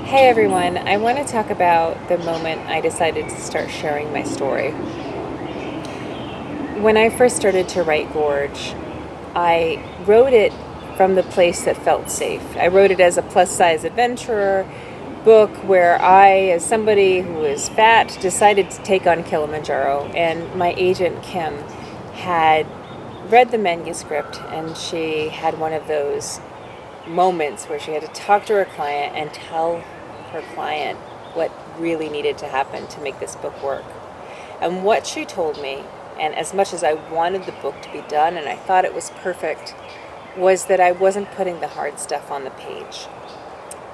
Hey everyone, I want to talk about the moment I decided to start sharing my story. When I first started to write Gorge, I wrote it from the place that felt safe. I wrote it as a plus size adventurer book where I, as somebody who was fat, decided to take on Kilimanjaro. And my agent, Kim, had read the manuscript and she had one of those moments where she had to talk to her client and tell her client what really needed to happen to make this book work. And what she told me, and as much as I wanted the book to be done and I thought it was perfect, was that I wasn't putting the hard stuff on the page.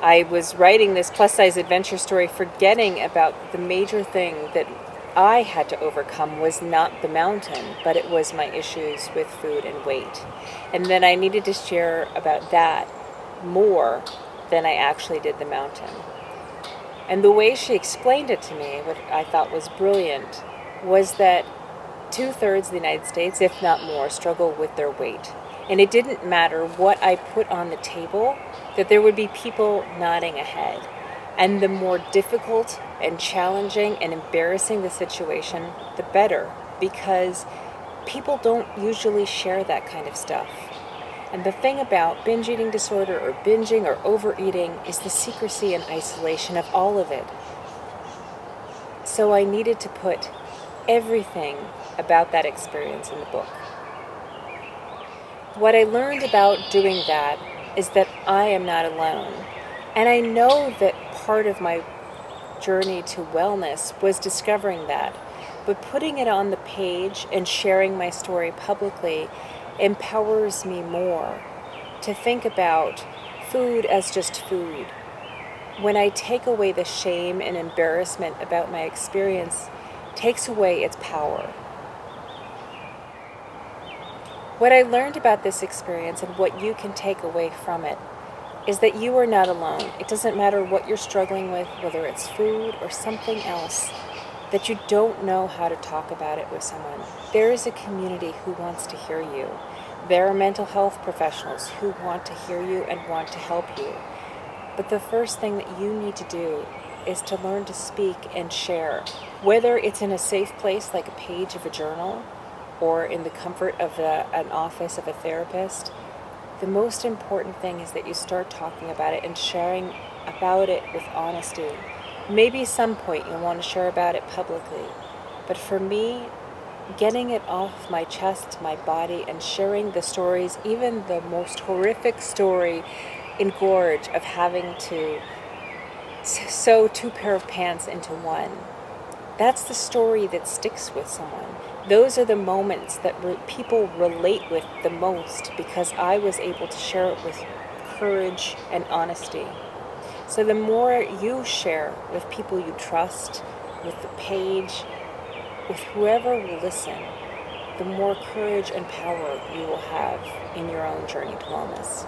I was writing this plus size adventure story forgetting about the major thing that I had to overcome was not the mountain, but it was my issues with food and weight. And then I needed to share about that more than I actually did the mountain. And the way she explained it to me, what I thought was brilliant, was that 2/3 of the United States, if not more, struggle with their weight. And it didn't matter what I put on the table, that there would be people nodding ahead. And the more difficult and challenging and embarrassing the situation, the better, because people don't usually share that kind of stuff. And the thing about binge eating disorder or binging or overeating is the secrecy and isolation of all of it. So I needed to put everything about that experience in the book. What I learned about doing that is that I am not alone. And I know that part of my journey to wellness was discovering that. But putting it on the page and sharing my story publicly empowers me more to think about food as just food. When I take away the shame and embarrassment about my experience, takes away its power. What I learned about this experience and what you can take away from it is that you are not alone. It doesn't matter what you're struggling with, whether it's food or something else, that you don't know how to talk about it with someone. There is a community who wants to hear you. There are mental health professionals who want to hear you and want to help you. But the first thing that you need to do is to learn to speak and share, whether it's in a safe place like a page of a journal or in the comfort of an office of a therapist. The most important thing is that you start talking about it and sharing about it with honesty. Maybe some point you'll want to share about it publicly. But for me, getting it off my chest, my body, and sharing the stories, even the most horrific story in Gorge of having to sew two pair of pants into one, that's the story that sticks with someone. Those are the moments that people relate with the most because I was able to share it with courage and honesty. So the more you share with people you trust, with the page, with whoever will listen, the more courage and power you will have in your own journey to wellness.